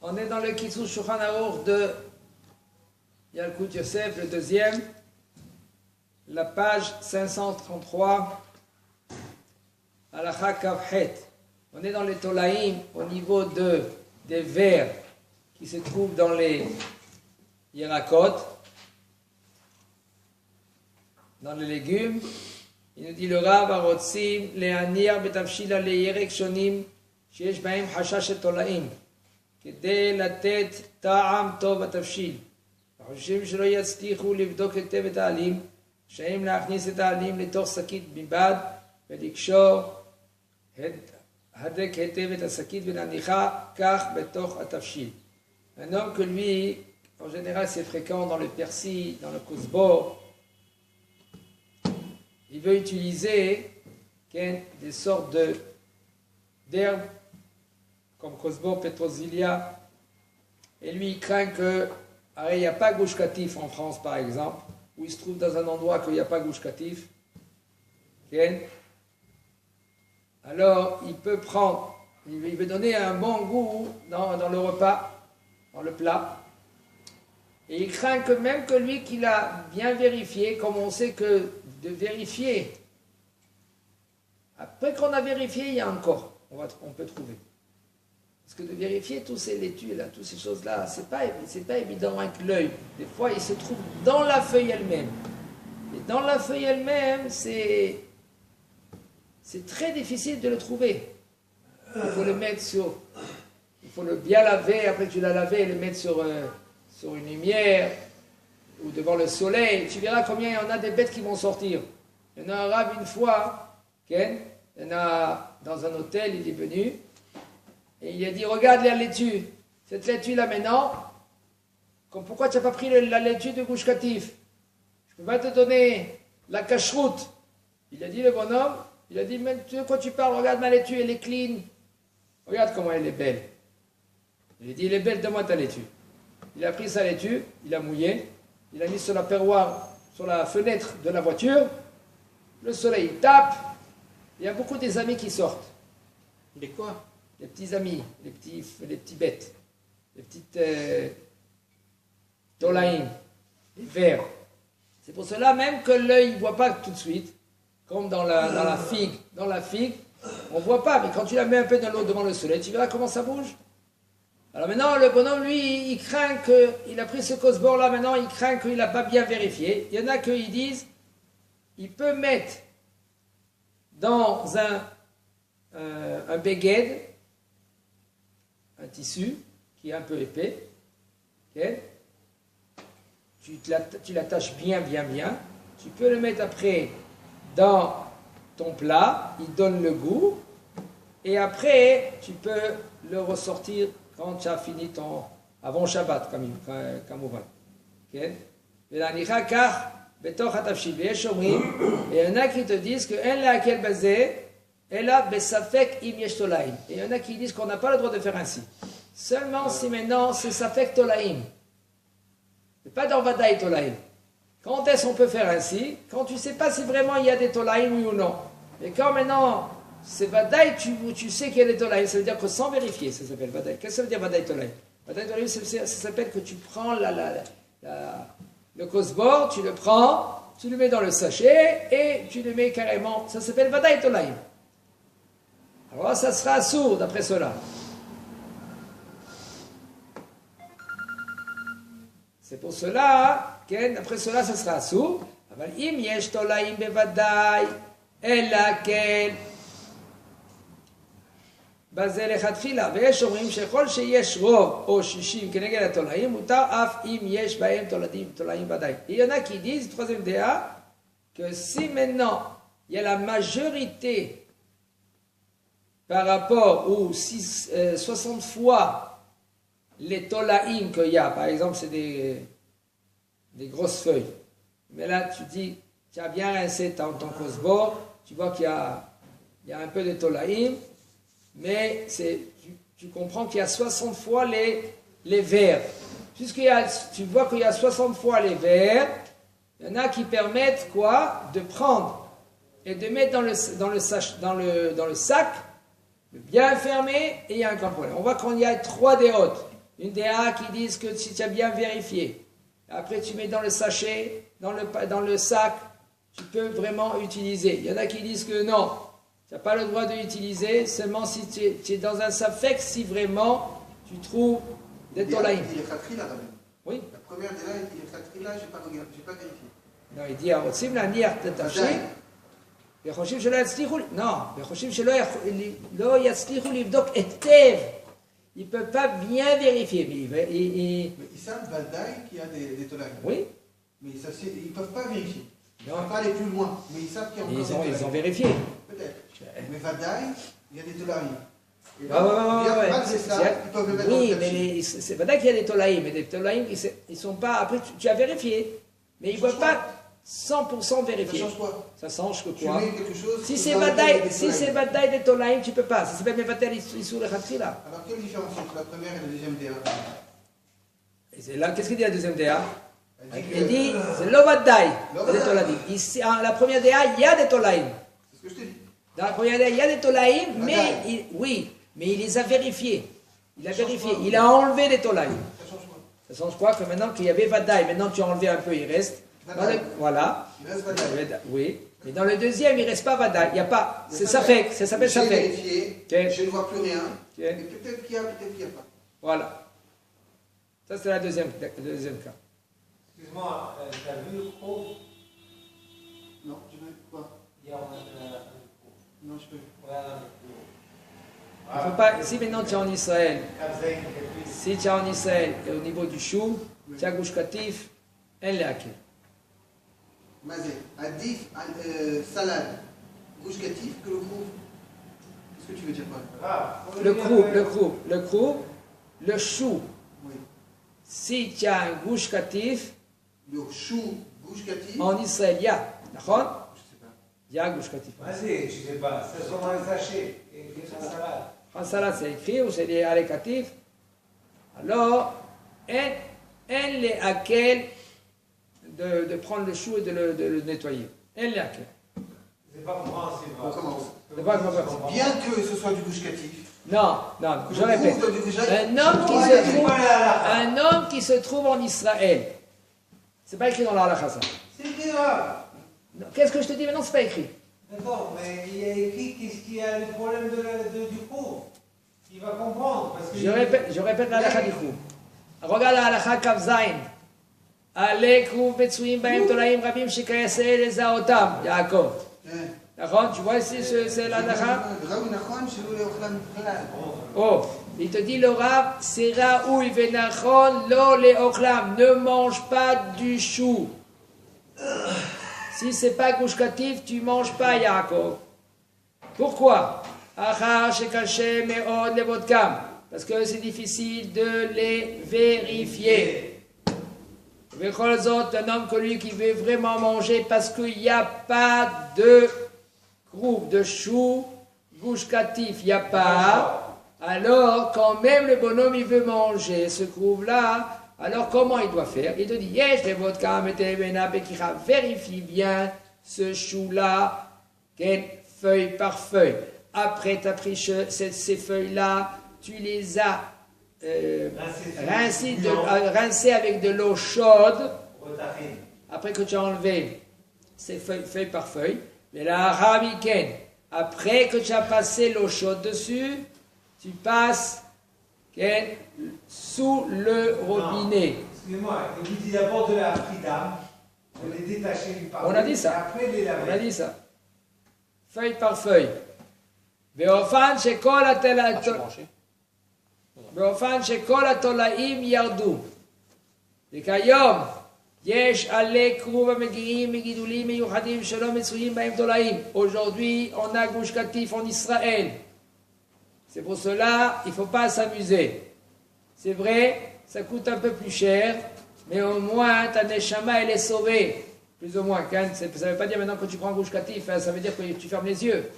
On est dans le Kitzur Shulchan Aruch de Yalkut Yosef, le deuxième, la page 533, Halacha Kavhet. On est dans les Tolaïm au niveau des vers qui se trouvent dans les Yerakot, dans les légumes. Il nous dit le Rav Arotzim, Le'anir betavshila le'yerek shonim, sheyesh bahem hashash et Tolaïm, כדי לתת טעם טוב בתבשיל. חושבים שלא יצליחו לבדוק היטב את העלים, רשאים להכניס את העלים לתוך שקית מבד ולקשור הדק היטב את השקית ולהניחה כך בתוך התבשיל. Un homme que lui, en général c'est fréquent dans le persil, dans le kosbor, il veut utiliser des sortes d'herbes comme Kosbor, Petrosilia, et lui il craint que, il n'y a pas Gush Katif en France par exemple, où il se trouve dans un endroit qu'il n'y a pas Gush Katif, alors il peut prendre, il veut donner un bon goût dans le repas, dans le plat, et il craint que même que lui qu'il a bien vérifié, comme on sait que de vérifier, après qu'on a vérifié, il y a encore, on peut trouver. Parce que de vérifier tous ces laitues là, toutes ces choses-là, c'est pas évident avec l'œil. Des fois, il se trouve dans la feuille elle-même. Et dans la feuille elle-même, c'est très difficile de le trouver. Il faut le mettre sur... Il faut le bien laver, après que tu l'as lavé, le mettre sur une lumière ou devant le soleil. Tu verras combien il y en a des bêtes qui vont sortir. Il y en a un arabe une fois, il y en a dans un hôtel, il est venu, et il a dit, regarde la laitue, cette laitue-là maintenant, pourquoi tu n'as pas pris la laitue de Gush Katif? Je ne peux pas te donner la cacheroute. Il a dit, le bonhomme, il a dit, mais de quoi tu parles? Regarde ma laitue, elle est clean. Regarde comment elle est belle. Il a dit, elle est belle, donne-moi ta laitue. Il a pris sa laitue, il a mouillé, il a mis sur la perroir, sur la fenêtre de la voiture, le soleil tape, il y a beaucoup des amis qui sortent. Les quoi? Les petits amis, les petits bêtes, les petites tolaïm, les vers. C'est pour cela même que l'œil ne voit pas tout de suite, comme dans la figue. Dans la figue, on ne voit pas, mais quand tu la mets un peu dans l'eau devant le soleil, tu verras comment ça bouge. Alors maintenant, le bonhomme, lui, il craint qu'il a pris ce kosbor-là, maintenant, il craint qu'il n'a pas bien vérifié. Il y en a qui disent, il peut mettre dans un beged, un tissu qui est un peu épais, okay? Tu l'attaches bien, tu peux le mettre après dans ton plat, il donne le goût, et après tu peux le ressortir quand tu as fini avant Shabbat, comme on va. Okay? Et il y en a qui te disent que elle a quel basé. Et là, besafek im yesh tolaïm. Et il y en a qui disent qu'on n'a pas le droit de faire ainsi. Seulement si maintenant c'est safek tolaïm. C'est pas dans vadaï tolaïm. Quand est-ce qu'on peut faire ainsi? Quand tu ne sais pas si vraiment il y a des tolaïm, oui ou non. Et quand maintenant c'est vadaï, tu sais qu'il y a des tolaïm, ça veut dire que sans vérifier, ça s'appelle vadaï. Qu'est-ce que ça veut dire vadaï tolaïm? Vadaï tolaïm, ça s'appelle que tu prends le kosbor, tu le prends, tu le mets dans le sachet et tu le mets carrément. Ça s'appelle vadaï tolaïm. Alors ça sera sourd d'après cela. C'est pour cela qu'après cela ça sera sourd. אבל אם יש תולעים בוודאי, אלא כן בזה לכתחילה. ויש אומרים שכל שיש רוב או 60 כנגד התולעים, מותר אף אם יש בהם תולעים ודאי. Il y en a qui disent, troisième DA, que si maintenant il y a la majorité par rapport aux 60 fois les tolaïm qu'il y a, par exemple c'est des grosses feuilles, mais là tu dis, tu as bien rincé ton kosbor, tu vois qu'il y a un peu de tolaïm, mais tu comprends qu'il y a 60 fois les vers. Puisqu'il tu vois qu'il y a 60 fois les vers, il y en a qui permettent quoi? De prendre et de mettre dans le sac, bien fermé, et il y a un grand problème. On voit qu'il y a 3 déotes. une DA qui disent que si tu as bien vérifié, après tu mets dans le sachet, dans le sac, tu peux vraiment utiliser. Il y en a qui disent que non, tu n'as pas le droit de l'utiliser, seulement si tu es dans un safek, si vraiment tu trouves des tolaïm. Il est khatri là, Oui. La première DA, il est khatri là, je n'ai pas vérifié. Non, il dit, רוצים להניח את התכשיט, וחושבים שלא יצליחו, non, וחושבים שלא יצליחו לבדוק היטב. Ils ne peuvent pas bien vérifier. Mais ils savent Vadaï qu'il y a des tolaïm. Oui. Mais ils ne peuvent pas vérifier. Ils ne Non. peuvent pas aller plus loin. Mais ils savent qu'il y a encore des tolaïm. Ils ont vérifié. Peut-être. Mais Vadaï, il y a des tolaïm. Et Ouais, ouais. malgré ça, ils peuvent le mettre dans Oui, le mais tכשיt. c'est vrai qu'il y a des tolaïm, mais des tolaïm, ils sont pas. Après, tu as vérifié, mais ils ne peuvent pas 100% Ça vérifier. change quoi? Ça change que Tu quoi? mets quelque chose. Si dans c'est lequel il y a bataille, des si tolaïm. c'est bataille des tolaïm, tu peux pas. Si c'est mevatel issour le khatila. Alors, quelle différence entre la première et la deuxième DA? Et c'est là, qu'est-ce qu'il dit la deuxième DA? Elle Il dit, c'est l'obadaï, L'obadaï. des tolaïm. Ici, la première DA, il y a des tolaïm. C'est ce que je te dis. Dans la première DA, il y a des tolaïm, mais Badaï. oui, mais il les a vérifiés. Il a Ça change vérifié, quoi? il a enlevé les tolaïm. Ça change quoi? Ça change quoi? Que maintenant qu'il y avait Vadaï, maintenant tu as enlevé un peu, il reste. Vadaï. Voilà. Il reste Vadaï. Oui. Mais dans le deuxième, il ne reste pas Vadaï. Il n'y a pas. Il y a C'est pas ça de- fait. Ça s'appelle ça J'ai fait. vérifié, Ok. je ne vois plus rien. Ok. Et peut-être qu'il y a, peut-être qu'il n'y a pas. Voilà. Ça, c'est le deuxième cas. Excuse-moi, tu as vu le pro? Non, je veux quoi? Hier, on a fait un pro. Non, je peux. Voilà, Il faut pas, si maintenant tu es en Israël, le si tu es en Israël et au niveau du chou, tu as Gush Katif, elle est hacké. Mazé, Adif, salade, rouge catif que le croup. Qu'est-ce que tu veux dire par là? Le croup, le chou. Oui. Si tu as un Gush Katif, Le chou, rouge catif. en Israël, il y a. D'accord? Je sais pas. Il y a Gush Katif. Vas-y, je sais pas, c'est sur un sachet. Et une salade. En salade, c'est écrit, ou c'est des alekatif. Alors, elle est à quel de prendre le chou et de le nettoyer. Elle est à quel. C'est pas compréhensible. On commence. C'est pas compréhensible. Bien que ce soit du rouge catif. Non, je répète. Un homme qui se trouve en Israël. C'est pas écrit dans la halakha ça. C'est écrit là. Non, qu'est-ce que je te dis maintenant, c'est pas écrit. D'accord, mais il y a écrit qu'est-ce qu'il y a le problème du cours. Il va comprendre. Parce que Je répète la halakha du coup. Regarde la halakha Kav Zayin. Ale kruv betsuim bahem tolaim rabim shekayase lezaotam. Yaakov. D'accord, tu vois ici, c'est la halakha. Oh, il te dit le Rav, c'est Raoui venachon lo leochlam. Ne mange pas du chou. Si c'est pas Gush Katif, tu manges pas Yaakov. Pourquoi? Achar shekashe meod levodkam. Parce que c'est difficile de les vérifier. Vechol zot, un homme que lui qui veut vraiment manger parce qu'il n'y a pas de groupe de chou, Gush Katif, il n'y a pas. Alors, quand même le bonhomme il veut manger ce groupe-là, alors comment il doit faire? Il te dit, yesh le vodka, mettez bena bekicha, vérifie bien ce chou-là, feuille par feuille. Après, tu as pris ces feuilles-là, tu les as rincées avec de l'eau chaude. Après que tu as enlevé ces feuille par feuille, mais la raviken, après que tu as passé l'eau chaude dessus, tu passes sous le robinet. Excusez-moi, il vous dit d'abord de la frida, de les détacher du parfum. On a dit ça. Et après les laver. On a dit ça. Feuille par feuille. באופן שכל התולעים ירדו. וכיום יש עלי כרוב המגיעים מגידולים מיוחדים שלא מצויים בהם תולעים. Aujourd'hui, on a Gush Katif en Israël. C'est pour cela, il ne faut pas s'amuser. C'est vrai, ça coûte un peu plus cher, mais au moins ta neshama elle est sauvée. Plus ou moins. Ça ne veut pas dire maintenant que tu prends Gush Katif, ça veut dire que tu fermes les yeux.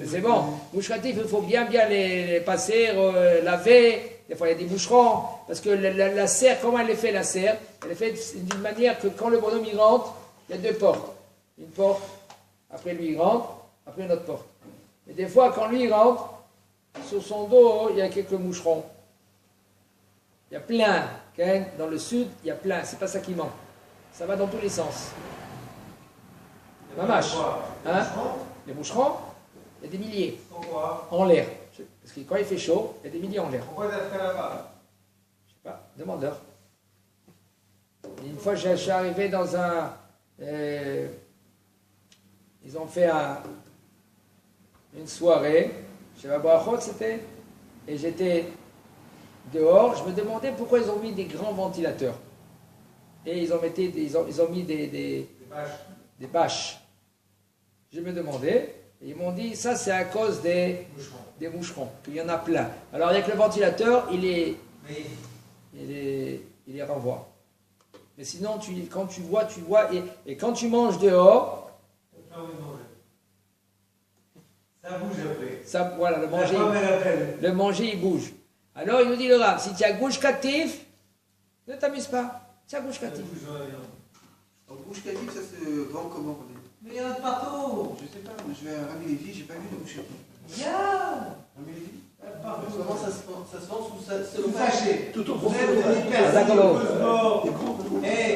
C'est bon. Gush Katif, il faut bien les passer, laver. Des fois, il y a des moucherons. Parce que la serre, comment elle est faite, la serre? Elle est faite d'une manière que quand le bonhomme il rentre, il y a deux portes. Une porte, après lui il rentre, après une autre porte. Et des fois, quand lui il rentre, sur son dos, il y a quelques moucherons. Il y a plein. Okay? Dans le sud, il y a plein. C'est pas ça qui manque. Ça va dans tous les sens. Mamache. Hein? Les moucherons, il y a des milliers. Pourquoi? En l'air. Parce que quand il fait chaud, il y a des milliers en l'air. Pourquoi t'as fait là-bas? Je sais pas, demande-leur. Une fois, je suis arrivé dans un... ils ont fait une soirée, chez Babrachot c'était, et j'étais dehors, je me demandais pourquoi ils ont mis des grands ventilateurs. Et ils ont mis des bâches. Je me demandais, et ils m'ont dit, ça c'est à cause des moucherons, qu'il y en a plein. Alors avec le ventilateur, il les renvoie. Mais sinon, quand tu vois, et quand tu manges dehors, ça bouge après. Ça, voilà, le manger, il bouge. Alors, il nous dit le Rav, si tu as gouche catif, ne t'amuse pas. Tu as gouche catif. Alors, gouche catif, ça se vend comment? Mais il y en a de partout. Je sais pas, mais je vais à Rami Lévy, j'ai pas vu de gouche catif. Viens. Rami Lévy? Comment ça se vend sous ça? Tout fâché. Tout au Vous profond. êtes hyper. Ah, d'accord. Et